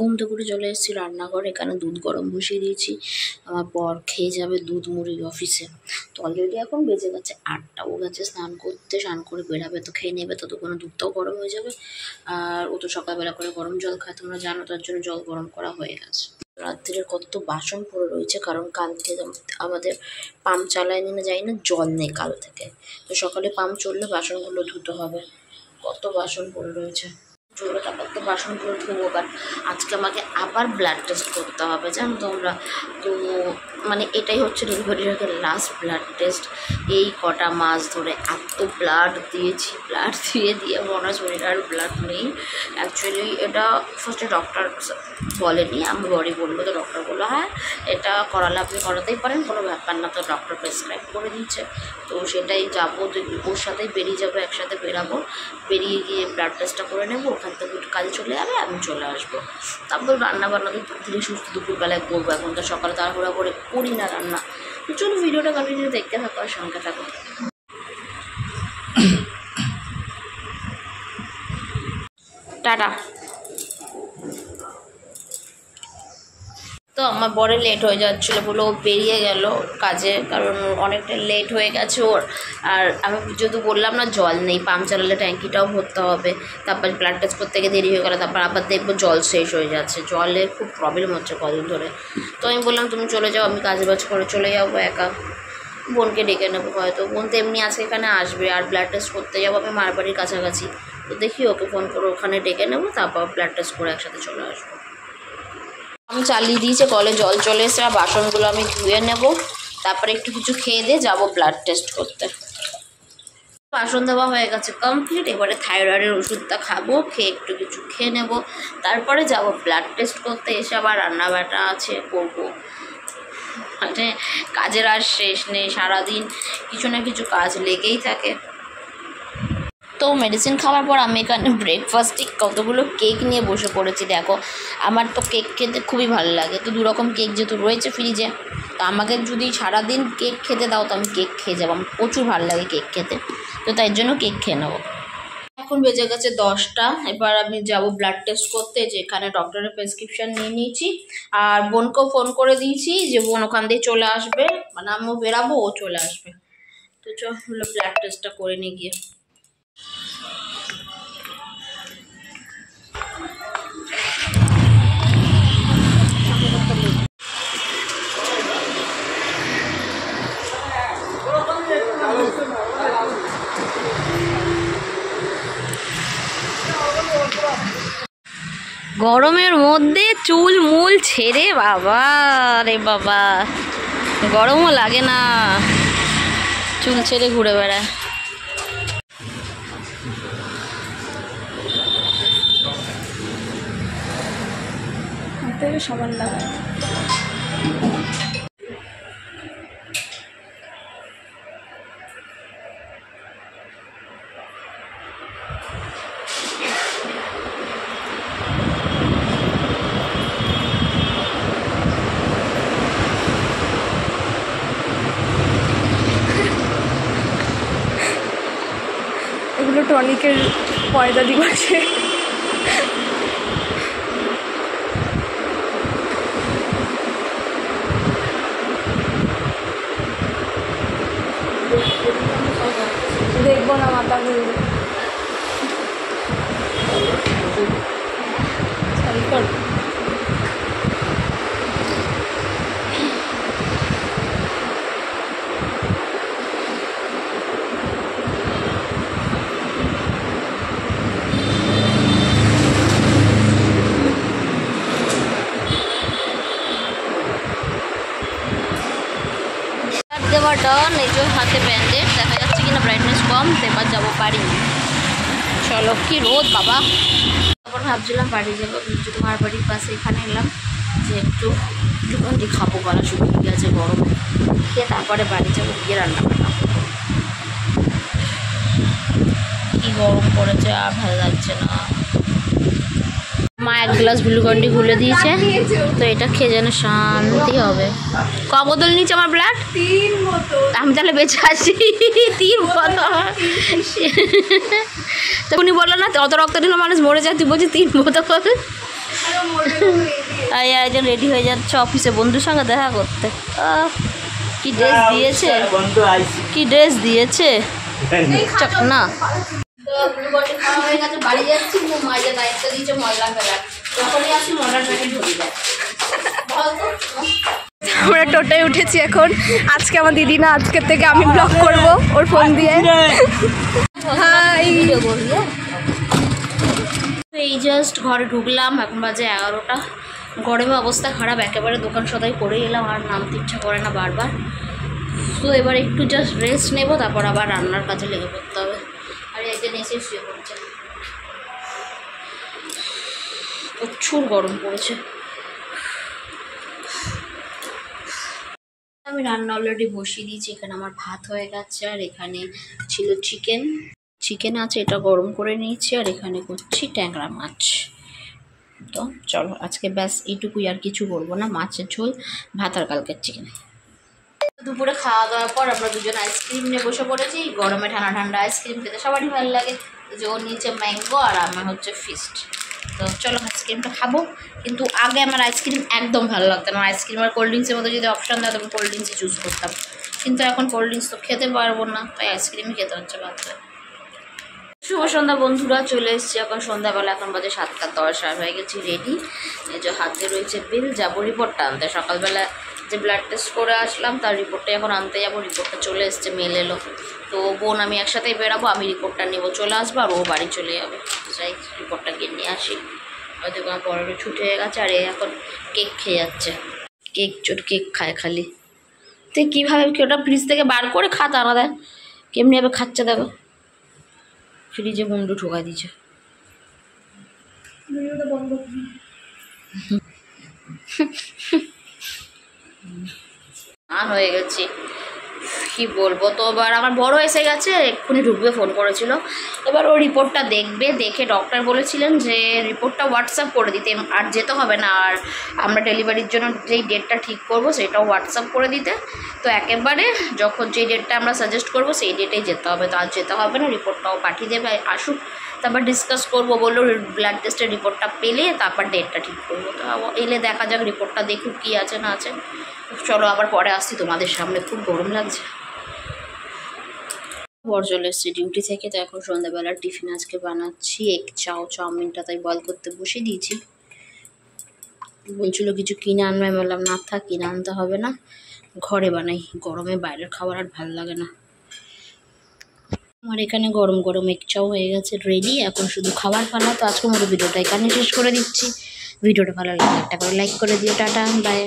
ঘুম থেকে উঠে চলে এসেছি রান্নাঘরে। এখানে দুধ গরম বসিয়ে দিয়েছি। আমার বর খেয়ে যাবে দুধ মুড়ি অফিসে। তো অলরেডি এখন বেজে গেছে 8টা। ও গেছে স্নান করতে, স্নান করে বেরাবে, তো খেয়ে নেবে, ততক্ষণে দুধটাও গরম হয়ে যাবে। আর ও তো সকালবেলা করে গরম জল খায়, তোমরা জানো, তার জন্য জল গরম করা হয়ে গেছে। রাত্রের কত বাসন পড়ে রয়েছে, কারণ কাল থেকে আমাদের পাম্প চালায়নি না, যাই না, জল নেই কাল থেকে। তো সকালে পাম্প চললে বাসনগুলো ধুতে হবে। কত বাসন পড়ে রয়েছে, জোরে তারপর তো বাসনগুলো ধুবো। বাট আজকে আমাকে আবার ব্লাড টেস্ট করতে হবে, জানো তোমরা। তো মানে এটাই হচ্ছে ডেলিভারির আগে লাস্ট ব্লাড টেস্ট। এই কটা মাস ধরে এত ব্লাড দিয়েছি, ব্লাড দিয়ে মনে হয় শরীরে আর ব্লাড নেই। অ্যাকচুয়ালি এটা ফার্স্টে ডক্টর বলেনি, আমি বডি বললো, তো ডক্টর বললো হ্যাঁ এটা করালে আপনি করাতেই পারেন, কোনো ব্যাপার না। তো ডক্টর প্রেসক্রাইব করে দিচ্ছে, তো সেটাই যাবো, তো ওর সাথেই বেরিয়ে যাবো, একসাথে বেরাবো। বেরিয়ে গিয়ে ব্লাড টেস্টটা করে নেবো, ওখান থেকে কাজে চলে যাবে, আমি চলে আসবো। তারপর রান্নাবান্না তো ধীরে সুস্থ দুপুরবেলায় করবো। এখন তো সকালে তাড়াহুড়া করে করি না রান্না। তো চলো ভিডিওটা কন্টিনিউ দেখতে থাকো আর সঙ্গে থাকো। টাটা। তো আমার বড় লেট হয়ে যাচ্ছিলো বলে ও বেরিয়ে গেল কাজে, কারণ অনেকটা লেট হয়ে গেছে ওর। আর আমি যদি বললাম না জল নেই, পাম্প চালালে ট্যাঙ্কিটাও ভরতে হবে, তারপর ব্লাড টেস্ট করতে গিয়ে দেরি হয়ে গেলো, তারপর আবার দেখবো জল শেষ হয়ে যাচ্ছে। জলের খুব প্রবলেম হচ্ছে কদিন ধরে। তো আমি বললাম তুমি চলে যাও, আমি কাজ বাজ করে চলে যাবো একা। বোনকে ডেকে নেবো হয়তো, বোন তো এমনি আজকে এখানে আসবে। আর ব্লাড টেস্ট করতে যাবো আমি মার বাড়ির কাছাকাছি, তো দেখি ওকে ফোন করে ওখানে ডেকে নেবো, তারপর ব্লাড টেস্ট করে একসাথে চলে আসবো। আমি চালিয়ে দিয়েছি, কলে জল চলে এসে, আর বাসনগুলো আমি ধুয়ে নেব, তারপরে একটু কিছু খেয়ে দিয়ে যাবো ব্লাড টেস্ট করতে। বাসন দেওয়া হয়ে গেছে কমপ্লিট। এবারে থাইরয়েডের ওষুধটা খাবো, খেয়ে একটু কিছু খেয়ে নেব, তারপরে যাব ব্লাড টেস্ট করতে। এসে আবার রান্নাবাটা আছে, করবো। মানে কাজের আর শেষ নেই, সারাদিন কিছু না কিছু কাজ লেগেই থাকে। তো মেডিসিন খাওয়ার পর আমি এখানে ব্রেকফাস্টে কতগুলো কেক নিয়ে বসে পড়েছি। দেখো আমার তো কেক খেতে খুবই ভালো লাগে, তো 2 রকম কেক যেহেতু রয়েছে ফ্রিজে, তো আমাকে যদি সারাদিন কেক খেতে দাও তো আমি কেক খেয়ে যাবো। আমার প্রচুর ভালো লাগে কেক খেতে, তো তাই জন্য কেক খেয়ে নেবো। এখন বেজে গেছে 10টা। এবার আমি যাব ব্লাড টেস্ট করতে, যেখানে ডক্টরের প্রেসক্রিপশান নিয়ে নিয়েছি। আর বোনকেও ফোন করে দিয়েছি যে বোন ওখান দিয়ে চলে আসবে, মানে আমিও বেরাবো, ও চলে আসবে। তো চলো ব্লাড টেস্টটা করে নিয়ে গিয়ে। গরমের মধ্যে চুল মুল ছেড়ে বাবা রে বাবা, গরমও লাগে না, চুল ছেড়ে ঘুরে বেড়ায়। সাবান লাগায়। এগুলো টনিকের পয়দা দিবসে। দেখবো না মাথা ঘুরবে। দেওয়া ডান। এই যে হাতে ব্যান্ডেড, দেখা যাচ্ছে কিনা ব্রাইটনেস কম, এবার যাবো বাড়ি। চলো, কি রোদ বাবা। তারপর ভাবছিলাম বাড়ি যাবো, তোমার বাড়ির পাশে এখানে এলাম যে একটু খাবো, গলা শুকিয়ে গেছে গরমে, খেয়ে তারপরে বাড়ি যাবো, গিয়ে রান্না বান্না। কি গরম পড়েছে, আর ভালো লাগছে না। মা 1 গ্লাস গ্লুকন্ডি খুলে দিয়েছে, তো এটা খেয়ে যেন শান্তি হবে। ক বোতল নিচ্ছে আমার ব্লাড? 3 বোতল। আমি তাহলে বেঁচে আসি। 3 বোতল। তো উনি বললো না অত রক্ত দিলে মানুষ মরে যায়, তুই বলছিস 3 বোতল। আর একজন রেডি হয়ে যাচ্ছে অফিসে বন্ধুর সঙ্গে দেখা করতে। কি ড্রেস দিয়েছে, কি ড্রেস দিয়েছে চক না। তো খাওয়া হয়ে গেছে, বাড়ি যাচ্ছি। মায়ের দায়িত্ব দিয়েছে ময়লা ফেলার, যখনই আসি ময়লার প্যাকেট ধরে যায়। আমরা টোটোয় উঠেছি এখন। আজকে আমার দিদি না, আজকের থেকে আমি ব্লগ করব ওর ফোন দিয়ে। হাই, এই জাস্ট ঘরে ঢুকলাম, এখন বাজে 11টা। গরমে অবস্থা খারাপ একেবারে, দোকান সদাই করে এলাম, আর নামতে ইচ্ছা করে না বারবার। তো এবার একটু জাস্ট রেস্ট নেবো, তারপর আবার রান্নার কাজে লেগে পড়তে হবে। আর একজন এসে শুয়ে পড়ছে, প্রচুর গরম পড়েছে। আমি রান্না অলরেডি বসিয়ে দিয়েছি। এখানে আমার ভাত হয়ে গেছে, আর এখানে ছিল চিকেন আছে, এটা গরম করে নিয়েছি। আর এখানে করছি ট্যাংরা মাছ। তো চলো আজকে ব্যাস এইটুকুই, আর কিছু করবো না। মাছের ঝোল, ভাত আর কালকের চিকেন। দুপুরে খাওয়া দাওয়ার পর আমরা দুজন আইসক্রিম নিয়ে বসে পড়েছি। গরমে ঠান্ডা ঠান্ডা আইসক্রিম খেতে সবারই ভালো লাগে। যে ওর নিচে ম্যাঙ্গো আর আমার হচ্ছে ফিস্ট। তো চলো আইসক্রিমটা খাবো। কিন্তু আগে আমার আইসক্রিম একদম ভালো লাগতো না। আইসক্রিম আর কোল্ড ড্রিঙ্কসের মধ্যে যদি অপশান দেয় তবে কোল্ড ড্রিঙ্কসই চুজ করতাম। কিন্তু এখন কোল্ড ড্রিঙ্কস তো খেতে পারবো না, তাই আইসক্রিমই খেতে হচ্ছে বাধ্য। শুভ সন্ধ্যা বন্ধুরা, চলে এসেছি এখন সন্ধ্যাবেলা। এখন বাজে 7:10 আর হয়ে গেছি রেডি। এই যে হাতে রয়েছে বিল, যাবো রিপোর্টটা আনতে। সকালবেলা যে ব্লাড টেস্ট করে আসলাম তার রিপোর্টটা এখন আনতে যাবো। রিপোর্টটা চলে এসছে, মেল এলো। তো বোন আমি একসাথেই বেরাবো, আমি রিপোর্টটা নেবো, চলে আসবো, আর ও বাড়ি চলে যাবে। যাই রিপোর্টটা গিয়ে নিয়ে আসি। হয়তো আমার পড়াটা ছুটি হয়ে গেছে, আর এ এখন কেক খেয়ে যাচ্ছে। কেক খায় খালি। তো কীভাবে ওটা ফ্রিজ থেকে বার করে খাত আনা দেয়, কেমনিভাবে খাচ্ছে দেখো। ফ্রিজে মুন্ডু ঠোকাই দিচ্ছে। আর হয়ে গেছি, কি বলবো। তো এবার আমার বড় এসে গেছে, এক্ষুনি ঢুকবে, ফোন করেছিল। এবার ও রিপোর্টটা দেখবে, দেখে ডক্টর বলেছিলেন যে রিপোর্টটা হোয়াটসঅ্যাপ করে দিতে, আর যেতে হবে না। আর আমরা ডেলিভারির জন্য যেই ডেটটা ঠিক করবো সেটাও হোয়াটসঅ্যাপ করে দিতে। তো একেবারে যখন যেই ডেটটা আমরা সাজেস্ট করবো সেই ডেটেই যেতে হবে। তো আর যেতে হবে না, রিপোর্টটাও পাঠিয়ে দেবে, আসুক, তারপর ডিসকাস করবো। বললো ব্লাড টেস্টের রিপোর্টটা পেলে তারপর ডেটটা ঠিক করবো। তো এলে দেখা যাক, রিপোর্টটা দেখুক কী আছে না আছে। চলো আবার পরে আসছি তোমাদের সামনে, খুব গরম লাগছে। বর চলে এসছে ডিউটি থেকে। তো এখন সন্ধ্যাবেলার টিফিন আজকে বানাচ্ছি এগ চাউমিনটা, তাই বয়েল করতে বসিয়ে দিয়েছি। বলছিল কিছু কিনে আনবে, আমি বললাম না থাক, কিনে আনতে হবে না, ঘরে বানাই। গরমে বাইরের খাবার আর ভালো লাগে না। আমার এখানে গরম গরম এগ চাও হয়ে গেছে রেডি, এখন শুধু খাবার পালা। তো আজকের মতো ভিডিওটা এখানে শেষ করে দিচ্ছি। ভিডিওটা ভালো লাগলে একটা করে লাইক করে দিও। Tata, by.